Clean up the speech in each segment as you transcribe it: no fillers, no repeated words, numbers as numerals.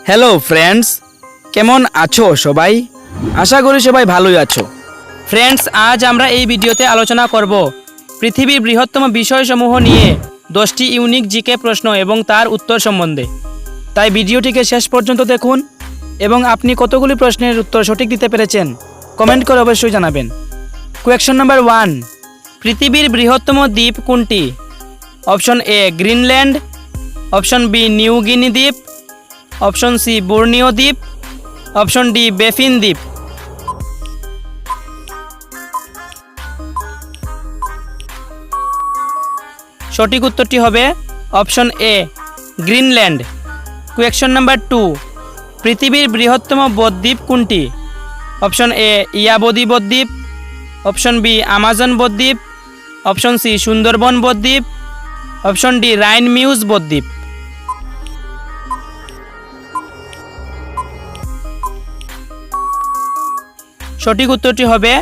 Hello friends, কেমন আছো সবাই? আশা করি সবাই ভালোই আছো। ফ্রেন্ডস, আজ আমরা এই ভিডিওতে আলোচনা করব পৃথিবীর বৃহত্তম বিষয়সমূহ নিয়ে 10টি ইউনিক জিকে প্রশ্ন এবং তার উত্তর সম্বন্ধে। তাই ভিডিওটিকে শেষ পর্যন্ত দেখুন এবং আপনি কতগুলি প্রশ্নের উত্তর সঠিক দিতে পেরেছেন কমেন্ট করে অবশ্যই জানাবেন। কোয়েশ্চন নাম্বার 1, পৃথিবীর বৃহত্তম দ্বীপ কোনটি? Option A Greenland, option B New Guinea দ্বীপ, অপশন সি বোর্নিও দ্বীপ, অপশন ডি বেফিন দ্বীপ। সঠিক উত্তরটি হবে option A Greenland. Question number 2, পৃথিবীর বৃহত্তম বদ্বীপ কোনটি? অপশন এ ইয়াবতী বদ্বীপ, অপশন বি আমাজন বদ্বীপ, অপশন সি সুন্দরবন বদ্বীপ, অপশন ডি রাইন মিউজ বদ্বীপ। সঠিক উত্তরটি হবে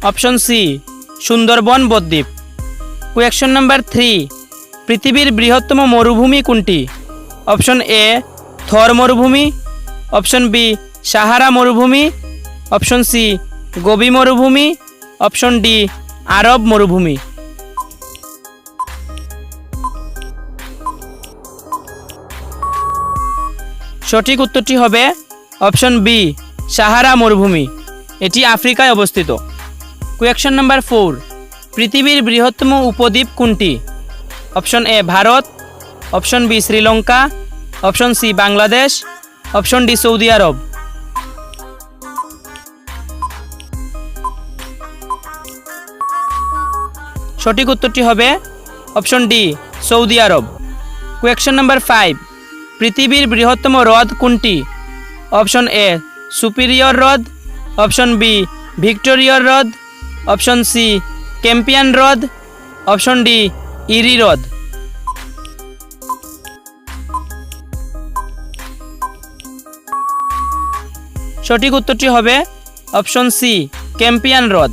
অপশন সি সুন্দরবন বদ্বীপ। কোয়েশ্চন নাম্বার 3, পৃথিবীর বৃহত্তম মরুভূমি কোনটি? অপশন এ থর মরুভূমি, অপশন বি সাহারা মরুভূমি, অপশন সি গোবি মরুভূমি, অপশন ডি আরব মরুভূমি। সঠিক উত্তরটি হবে অপশন বি সাহারা মরুভূমি। এটি আফ্রিকায় অবস্থিত। কোয়েশ্চন নাম্বার 4, পৃথিবীর বৃহত্তম উপদ্বীপ কোনটি? অপশন এ Bharat, option B Sri Lanka, option C Bangladesh, option D Saudi আরব। সঠিক উত্তরটি হবে অপশন ডি সৌদি আরব। কোয়েশ্চন নাম্বার 5, পৃথিবীর বৃহত্তম হ্রদ কোনটি? অপশন এ সুপিরিয়র হ্রদ, অপশন বি ভিক্টোরিয়ার হ্রদ, অপশন সি ক্যাম্পিয়ান হ্রদ, অপশন ডি ইরি হ্রদ। সঠিক উত্তরটি হবে অপশন সি ক্যাম্পিয়ান হ্রদ।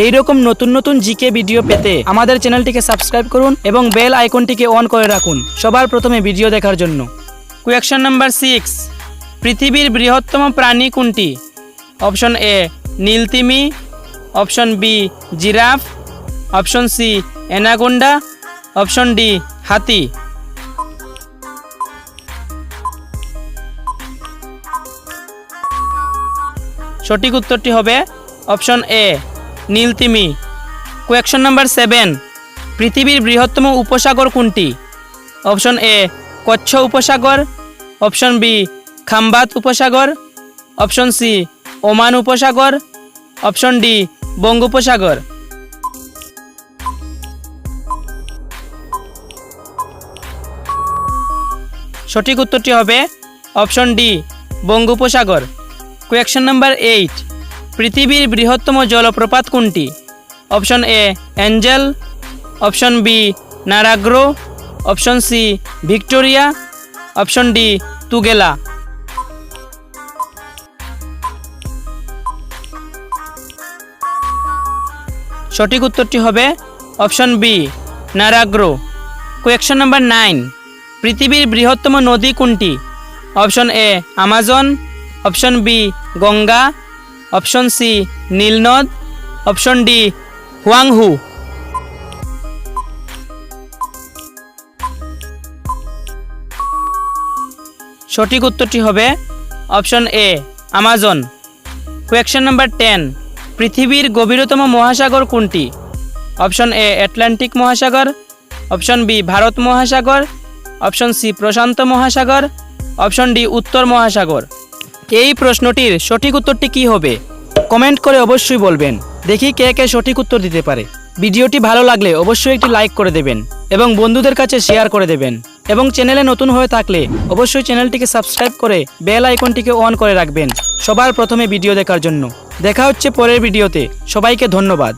এইরকম নতুন নতুন জিকে ভিডিও পেতে আমাদের চ্যানেলটিকে সাবস্ক্রাইব করুন এবং বেল আইকনটিকে অন করে রাখুন সবার প্রথমে ভিডিও দেখার জন্য। কোয়েশ্চন নাম্বার 6, পৃথিবীর বৃহত্তম প্রাণী কোনটি? অপশন এ নীলতিমি, option B giraffe, option C anaconda, option D হাতি। সঠিক উত্তরটি হবে অপশন এ নীলতিমি। কোয়েশ্চন নাম্বার 7, পৃথিবীর বৃহত্তম উপসাগর কোনটি? অপশন এ কচ্ছ উপসাগর, অপশন বি খাম্বাত উপসাগর, অপশন সি ওমান উপসাগর, অপশন ডি বঙ্গোপসাগর। সঠিক উত্তরটি হবে অপশন ডি বঙ্গোপসাগর। কোয়েশ্চন নাম্বার 8, পৃথিবীর বৃহত্তম জলপ্রপাত কোনটি? Option A Angel, option B Niagara, option C Victoria, option D Tugela. সঠিক উত্তরটি হবে option B Niagara. Question number 9, পৃথিবীর বৃহত্তম নদী কোনটি? Option A Amazon, option B Ganga, option C নীলনদ, অপশন ডি হুয়াংহু। সঠিক উত্তরটি হবে option A Amazon. Question number 10, পৃথিবীর গভীরতম মহাসাগর কোনটি? অপশন এ আটলান্টিক মহাসাগর, অপশন বি ভারত মহাসাগর, অপশন সি প্রশান্ত মহাসাগর, অপশন ডি উত্তর মহাসাগর। এই প্রশ্নটির সঠিক উত্তরটি কি হবে কমেন্ট করে অবশ্যই বলবেন। দেখি কে কে সঠিক উত্তর দিতে পারে। ভিডিওটি ভালো লাগলে অবশ্যই একটি লাইক করে দেবেন এবং বন্ধুদের কাছে শেয়ার করে দেবেন এবং চ্যানেলে নতুন হয়ে থাকলে অবশ্যই চ্যানেলটিকে সাবস্ক্রাইব করে বেল আইকনটিকে অন করে রাখবেন সবার প্রথমে ভিডিও দেখার জন্য। দেখা হচ্ছে পরের ভিডিওতে। সবাইকে ধন্যবাদ।